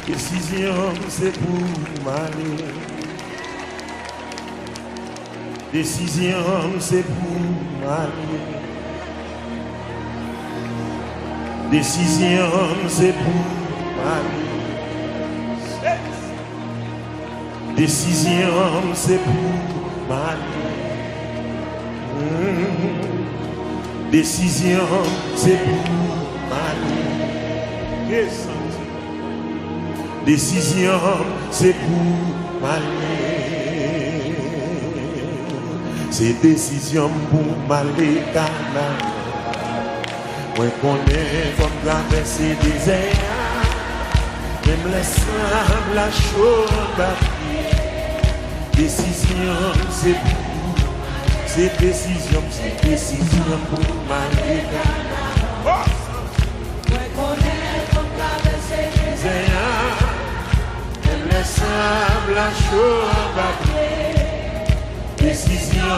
Décision, c'est pour m'aller. Décision, c'est pour m'aller. Décision, c'est pour m'aller. Décision, c'est pour m'aller. Décision, c'est pour m'aller. Yes. Décision, c'est pour m'aller. C'est décision pour m'aller Canaan. Moi connais comme traverser des désert. Même les sables, la chaude. Décision, c'est pour. C'est décision pour m'aller Canaan. Oh! Moi connais comme traverser des désert. Les sables, la chaude, décision.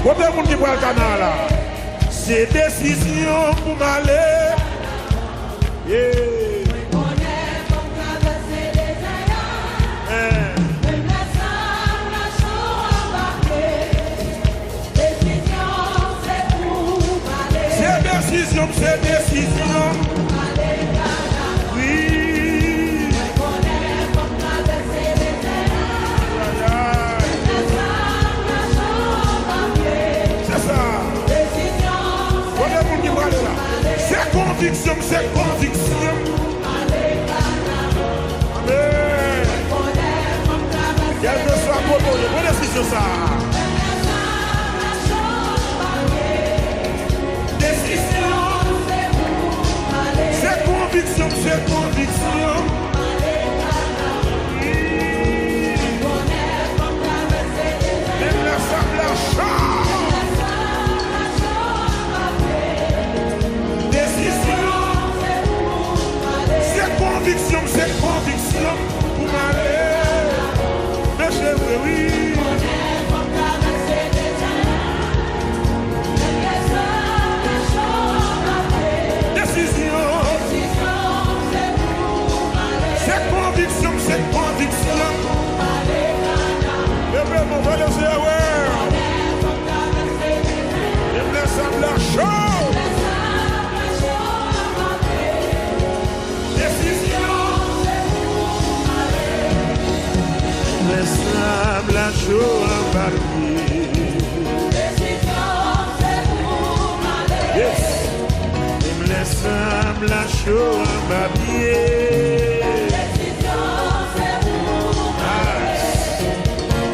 Combien de monde qui voit le canal là? C'est décision pour m'aller. Yeah. C'est décision. Conviction, c'est conviction. Amen. Quel que soit le bonne décision ça. Décision. C'est conviction, c'est conviction. Même la sable la chance. C'est conviction pour m'aller. Mais je veux, oui. Décision. C'est conviction, c'est conviction. Le peuple va le savoir. Et me laisse la chose. Laisse-la la chaux en papier. Décision, c'est pour m'aller. Yes. Et me laisse la chaux en papier. Décision, c'est pour m'aller.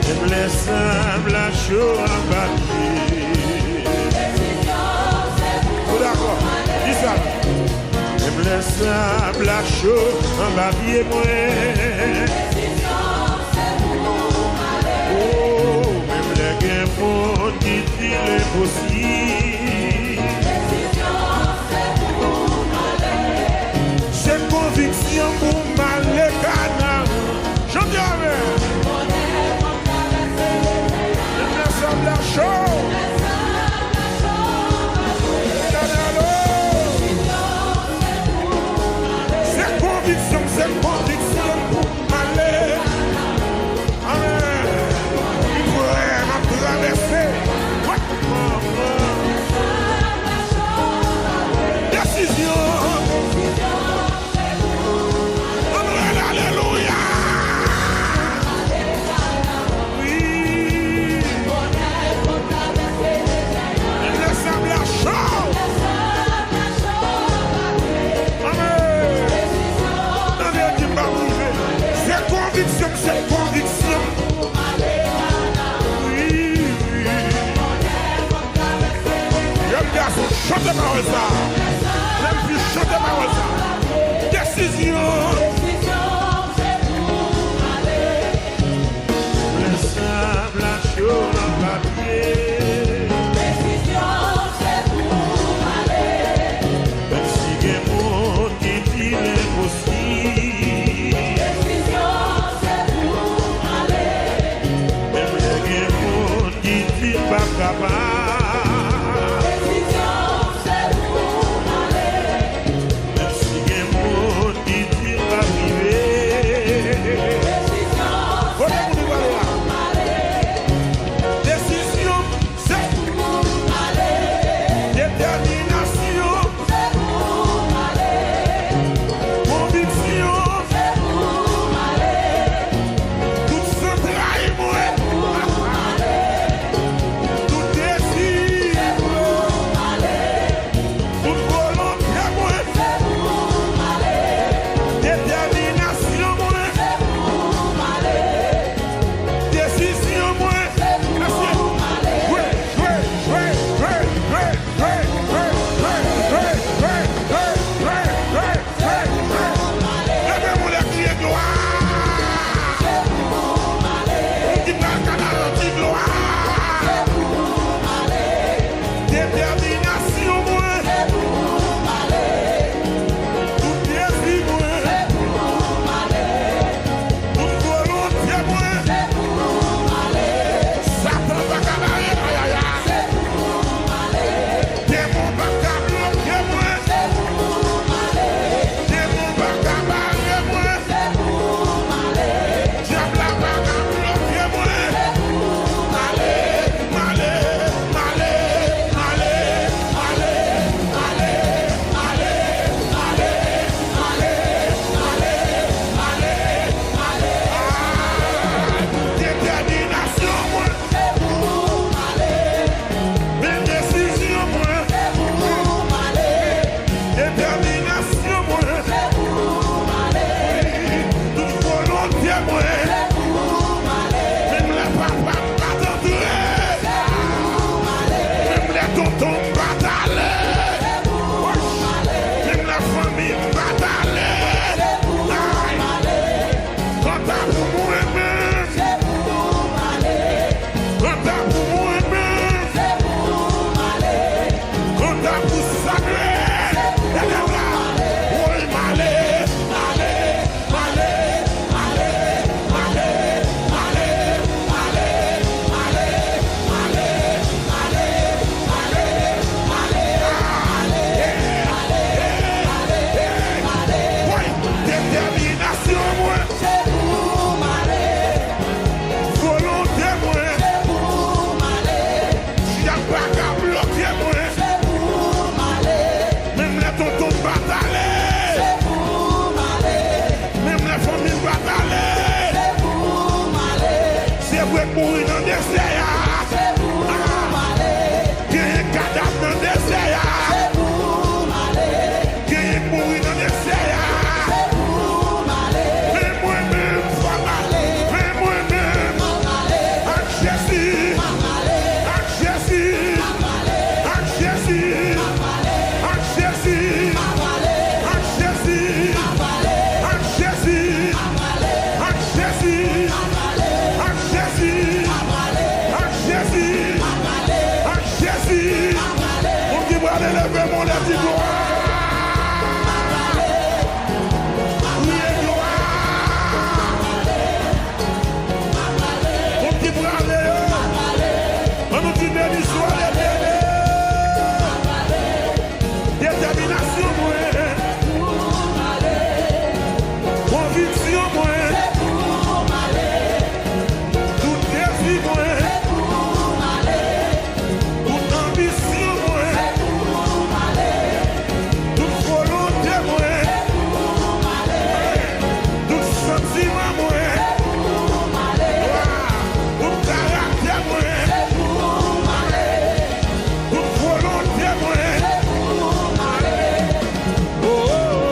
Et me laisse la chaux en papier. Décision, c'est pour m'aller. Dis ça. Et me laisse la chaux en papier, moi. Pour qui est possible. Décision, c'est pour m'aller. C'est conviction pour m'aller Canaan. Je dis avec. Je me semble la chose. C'est conviction, c'est conviction pour m'aller. Amen. Décision. Alléluia. Oui. Il laisse la chose. Amen. C'est conviction, c'est conviction. Chantez ma ça. Même plus chantez ma ça. Décision. Décision, c'est pour m'aller. Laisse la chose en papier. Décision, c'est pour m'aller. Même si il y a un monde qui dit l'impossible. Décision, c'est pour mourir dans le désert. Qui est cadavre dans le désert. Qui est mourir dans le désert. Mais moi-même, mais moi-même, avec Jésus, avec Jésus, avec Jésus, avec Jésus, avec Jésus, avec Jésus, avec Jésus, avec Jésus, avec Jésus, avec Jésus. On dit moi aller lever mon lèvre de gloire. Oui, gloire. On dit moi aller. On nous dit béni soit l'éternel. Détermination moi. Conviction moi. Tout désir moi. Toute ambition moi. Toute volonté moi. Tout sentiment moi. Tout caractère moi. Toute volonté moi. Oh, oh,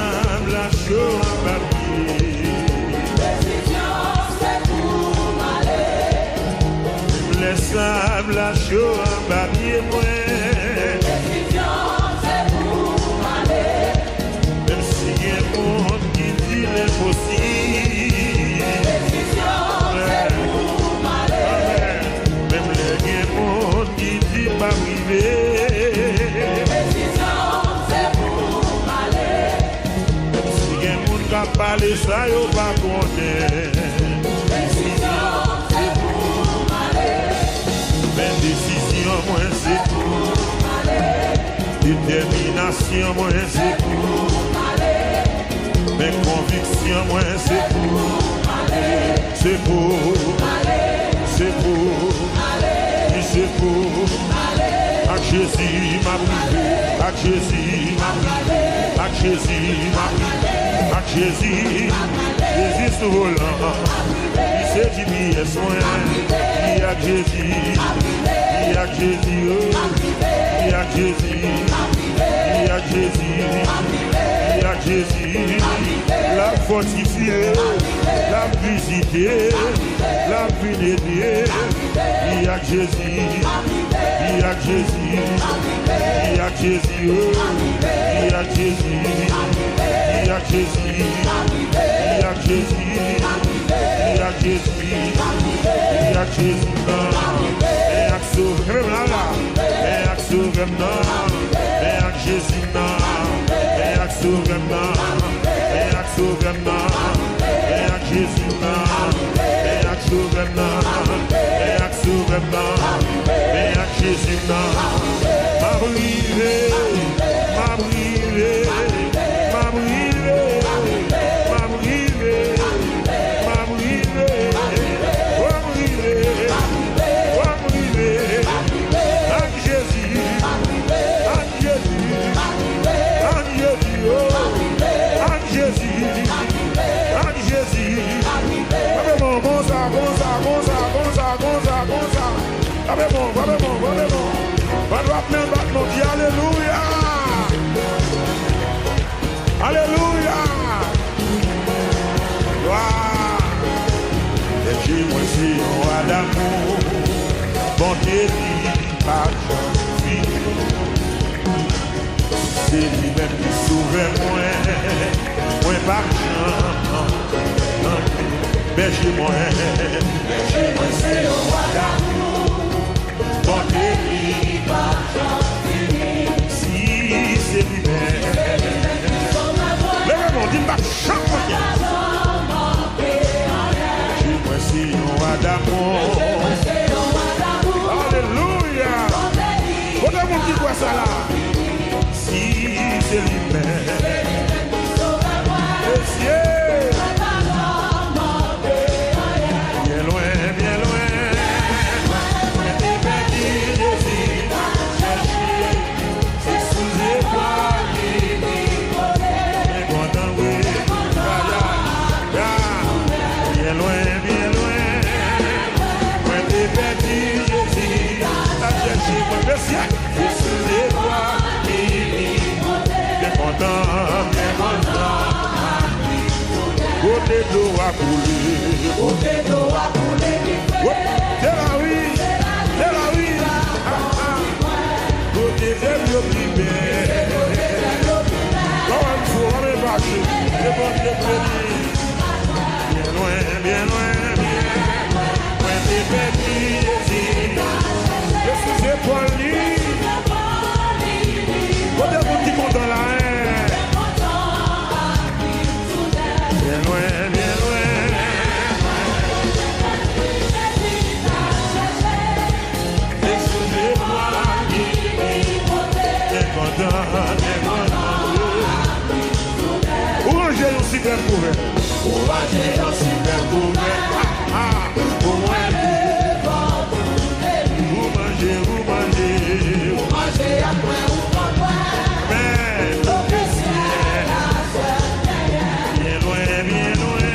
semble la chose à papier. Les sables la chose à papier moi. Même si y a un monde qui dit l'impossible. Même les monde qui dit pas arriver. Si y a un monde qui a parlé ça, yo pas connaître. Mais décision, moi, c'est tout. Détermination, moi, c'est tout. Mais conviction, moi, c'est tout. C'est pour, c'est pour, c'est pour. Avec Jésus, ma privé. Avec Jésus, ma privé. Avec Jésus, ma privé. Avec Jésus, Jésus sous volant. C'est GPS, moi. Qui a Jésus, qui a Jésus, qui a Jésus, qui a Jésus, qui a Jésus, la fortifiée, la visiter, la vénérer, qui a Jésus, qui a Jésus, qui a Jésus, qui a Jésus, qui a Jésus, qui a Jésus, qui a Jésus, qui a Jésus, et à sauver là, et à sauver là, et à Jésus là, et à sauver là, et à sauver là, et à Jésus là, et à sauver là, et à sauver là, et à Jésus là, ma brûlé, ma brûlé, ma brûlé, ma brûlé, ma brûlé, ma brûlé, ma brûlé, avec Jésus, avec Jésus, avec Jésus, avec Jésus, avec Jésus. Bon, bon ça, bon ça, bon ça, bon ça, bon ça, bon ça. Bon, bon, bon, bon. Va droit même battre, dit alléluia. Alléluia. Gloire. Et j'ai moi c'est un roi d'amour. Bonté dit pas fini. C'est lui-même qui sauve moi. Moi par berger moi c'est le roi d'amour. Bonté dit pas fini. Si c'est lui-même. Lève-moi, dis-moi, chante-moi. Moi c'est d'amour. Alléluia. Quand on dit quoi ça là? Si c'est lui-même. Bien loin, bien loin. C'est sous les poids. Bien loin, bien loin. Moi t'es perdu, Jésus. T'as cherché moi le ciel. C'est sous les poids. Bien content, bien content. Côté d'eau a coulé. Côté d'eau a coulé. C'est la vie. C'est la vie. Côté de l'eau primaire. Quand il faut en marcher, c'est bon de venir. Bien loin, bien loin, bien loin. Moi t'es perdu, Jésus. Je suis époli. Côté mon petit content là. Bien loin, bien loin. Excusez-moi, bien content, bien content. Où ranger un super couvert? Où ranger un super couvert? Pour moi, vous mangez, vous mangez. Vous mangez après ou pas? Mais, bien loin, bien loin.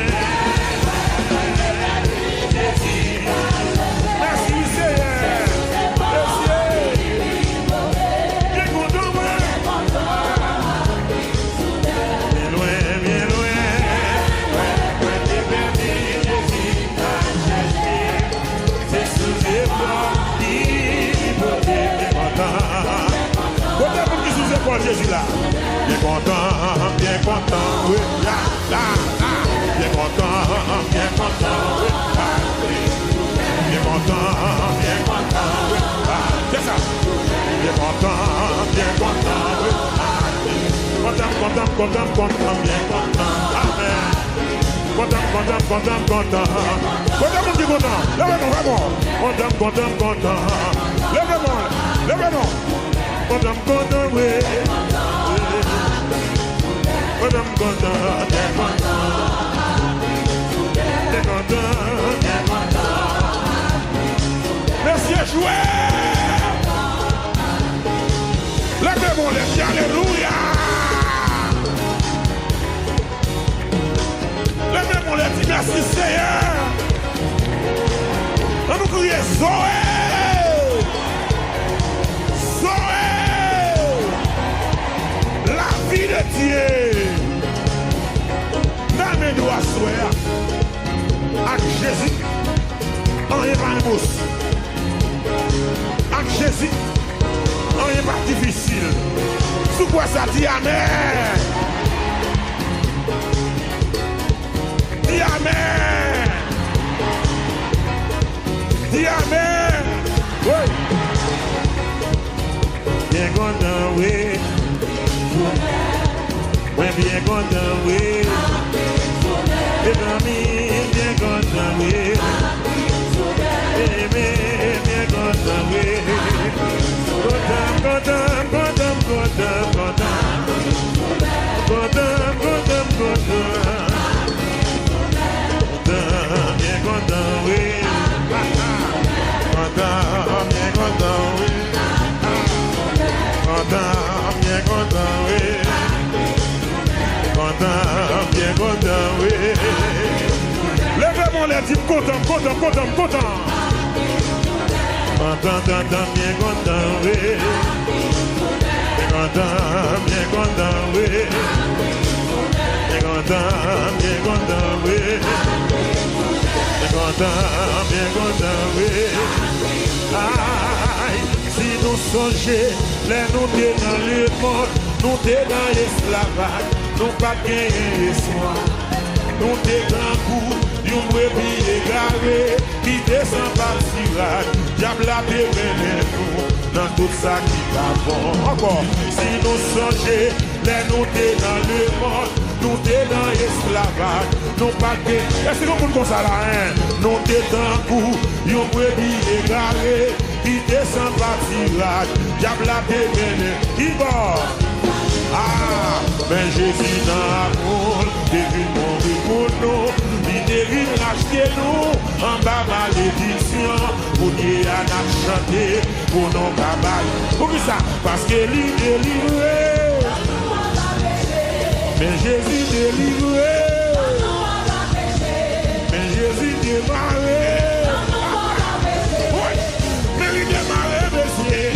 Merci, Seigneur. Merci. Bien content, moi. Bien loin, bien loin. Ouais, t'es perdu, Jésus. C'est sous les bras. Bien content. Côté pour qui sous les bras, Jésus là. Bien content, oui, là, là, là. Bien content, oui, là. Bien content, oui, là. C'est ça. Bien content, oui, là. Content, bien content. Amen. Content. Content, mon Dieu, content. Lève-moi, vraiment. Content. Lève-moi. Content, oui. Content. Merci à jouer. Lève-moi les pieds, alléluia. Lève-moi les pieds, merci Seigneur. On nous crie Zoé. La vie de Dieu. Dans mes doigts, soeur. Avec Jésus. On n'est pas impossible. Avec Jésus. On n'est pas difficile. Sous quoi ça dit Amen. Dis Amen. Dis Amen. Oui. Bien content, oui. Ouais, bien content, oui. Et amis, bien content, oui. Aimé, bien content, oui. Lève-moi les types content. Content, bien content, oui. Bien content, oui. Aïe, si nous songeons, les nous t'es dans le monde, nous t'es dans l'esclavage, nous pas gagner espoir. Nous t'es grand coup, nous brebis égaré, qui descend par tirage, diable a démêlé nous, dans tout ça qui va bon. Encore, si nous songeons, les nous t'es dans le monde, nous t'es dans l'esclavage, non pas que. Est-ce que vous comme ça là, hein? Non, t'es d'un coup, yon brebis égaré, qui descend par tirage, diable a démené, qui va? Ah, mais Jésus dans l'amour, devine mourir pour nous, il devine racheter nous, en bas malédiction, pour dire à notre chanter, pour nos cabanes. Pour ça, parce que lui délivré, mais Jésus délivré, mais Jésus démarré, oui, mais il démarré, monsieur.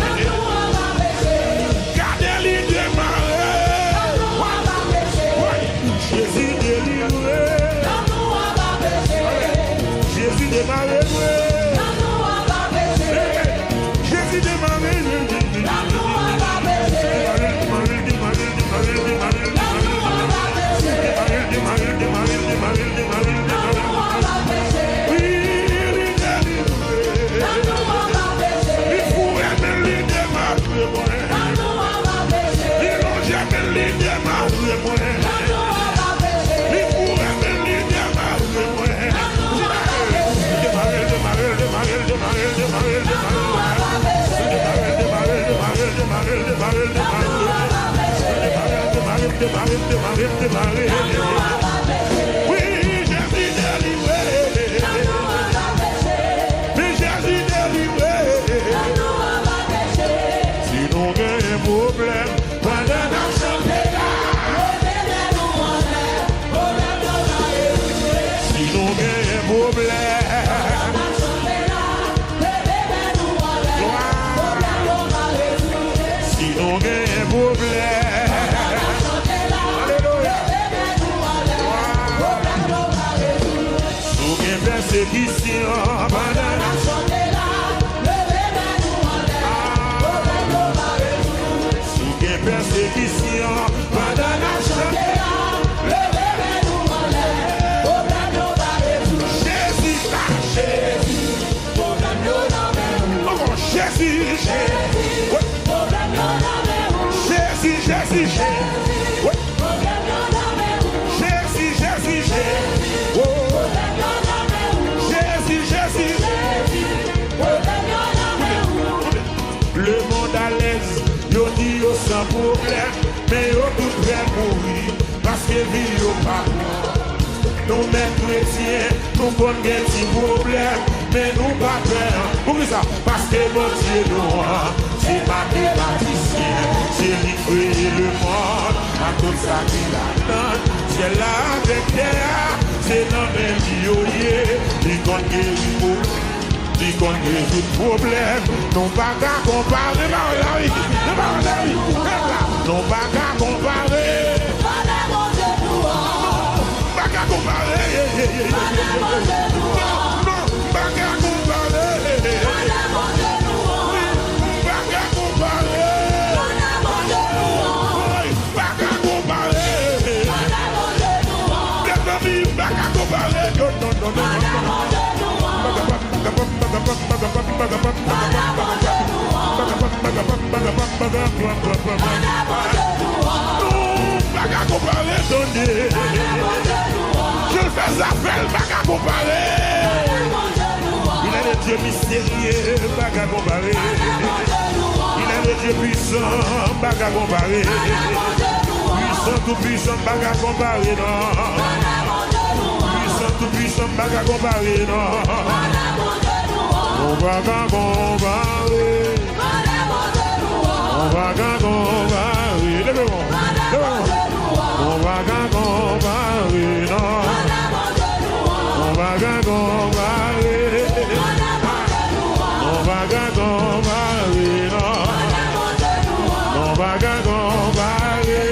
Jésus délivré, Jésus démarré, Jésus démarré, oui, Jésus délivré, mais Jésus délivré. Si nous avons un problème, pendant la chanter là. Si nous avons un problème, si nous avons un problème. Persécution, pendant la chanter là, levez-nous en l'air, sous quelle persécution, pendant la chanter là, levez-nous en l'air, Jésus, Jésus, Jésus, Jésus, Jésus, le monde à l'aise, yo dit yo sans problème, mais yo tout prêt mourir, parce que vie yo pas. Nous mêmes chrétiens, nous bonnes des petits problèmes, mais nous pas peur. Pour ça, parce que mon Dieu nous, c'est pas des bâtisseurs, c'est lui créer le monde, à tout ça qui la donne, c'est là avec terre, c'est dans les vieux, il compte guérir. Si qu'on résout le problème, non pas qu'à comparer, non pas qu'à comparer, pas qu'à comparer, non, pas qu'à comparer, pas qu'à comparer, non, je fais appel, pas qu'à comparer. Il est le Dieu mystérieux, pas qu'à comparer. Il est le Dieu puissant, pas qu'à comparer. Puissant, tout puissant, pas qu'à comparer, non. Puissant, tout puissant, pas qu'à comparer, non. On va qu'à comparer. On va qu'à comparer. Levez-moi. On va qu'à comparer, non. On va qu'à comparer. On va qu'à comparer, non. On va qu'à comparer.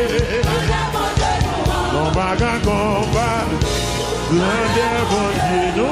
On va qu'à comparer. Grandeur, bon Dieu, nous.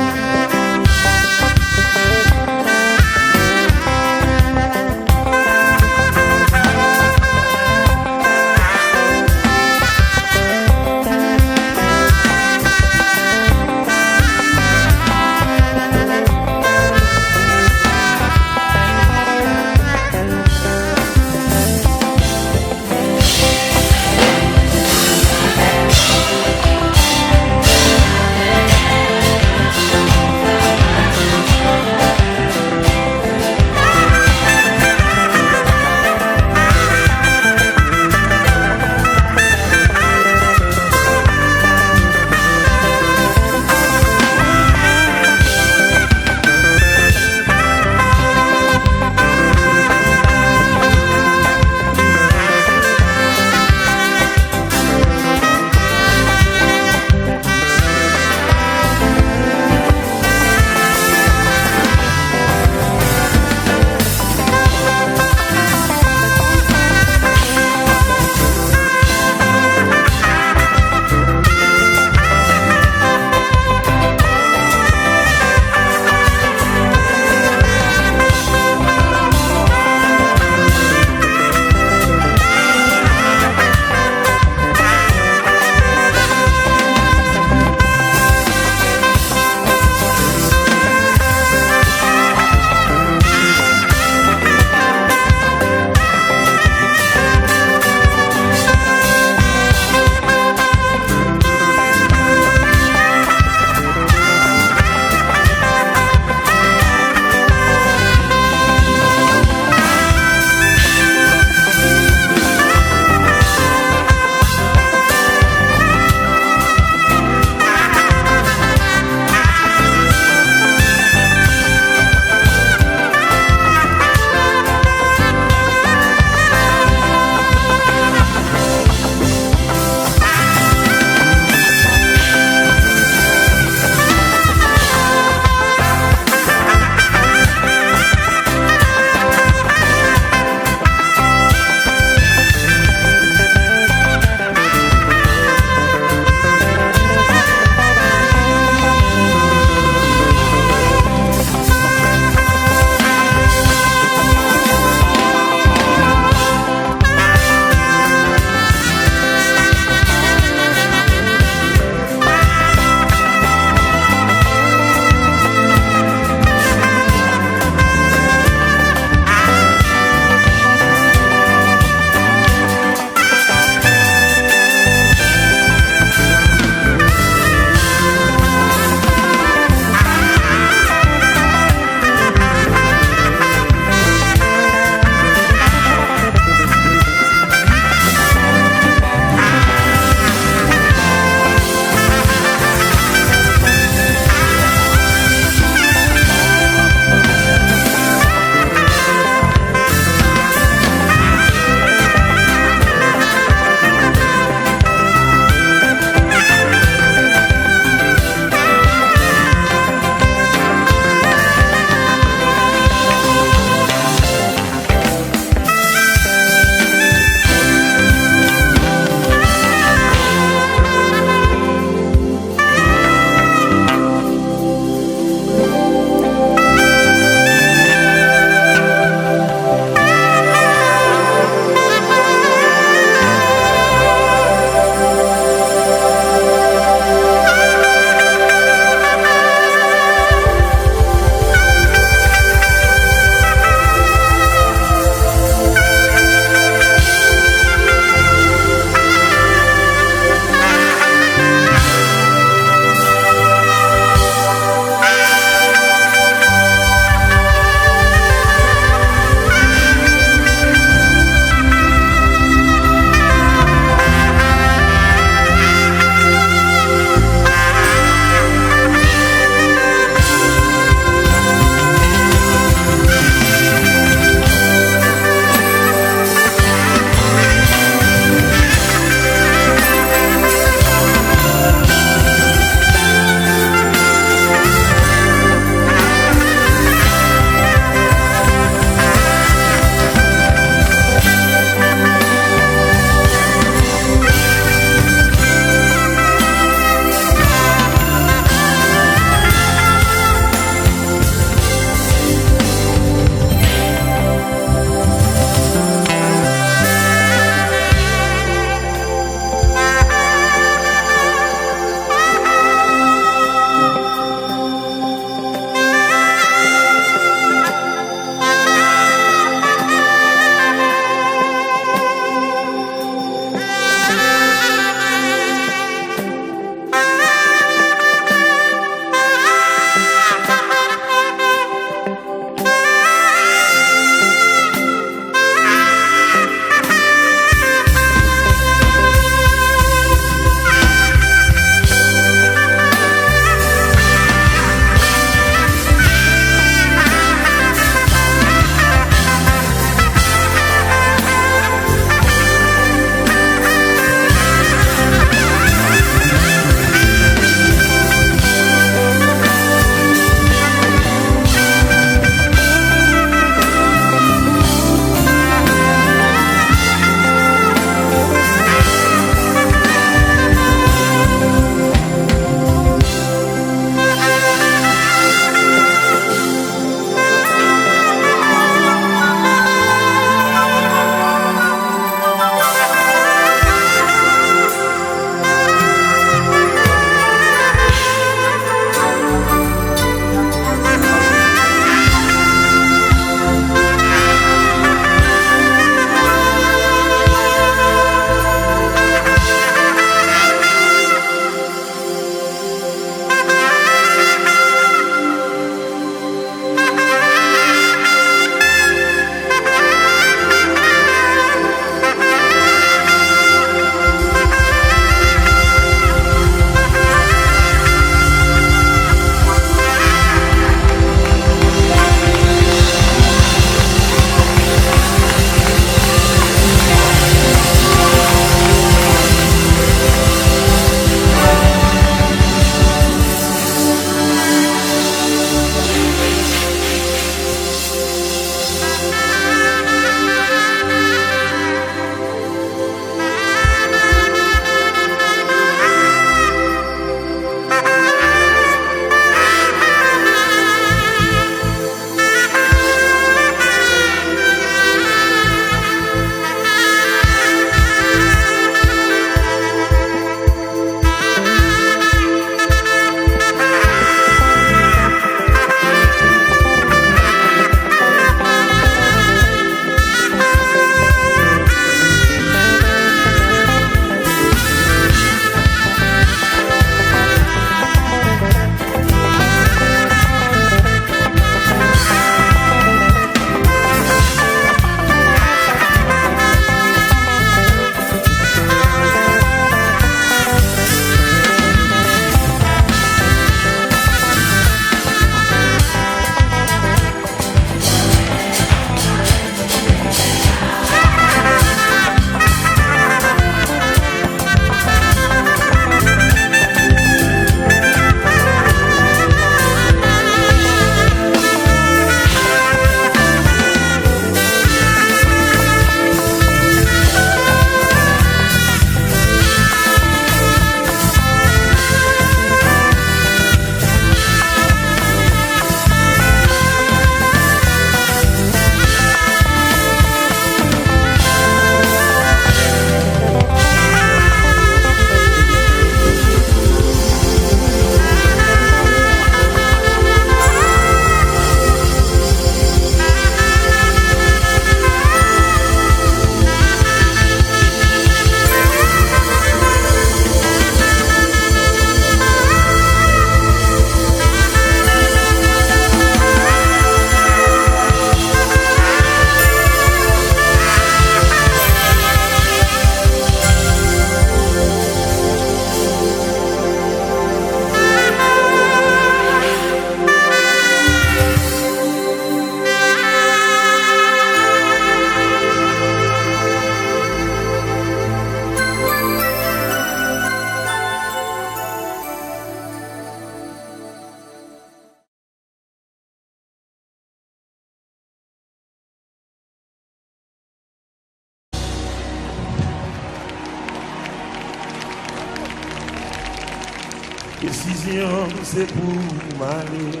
Décision, c'est pour m'aller.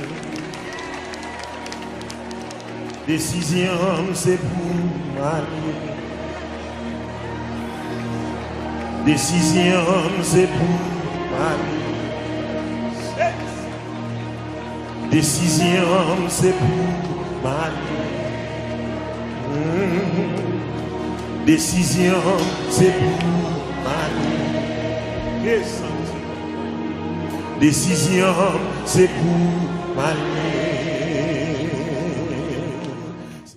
Décision, c'est pour m'aller. Décision, c'est pour m'aller. Décision, c'est pour m'aller. Décision, c'est pour m'aller. Décision, c'est pour m'aller.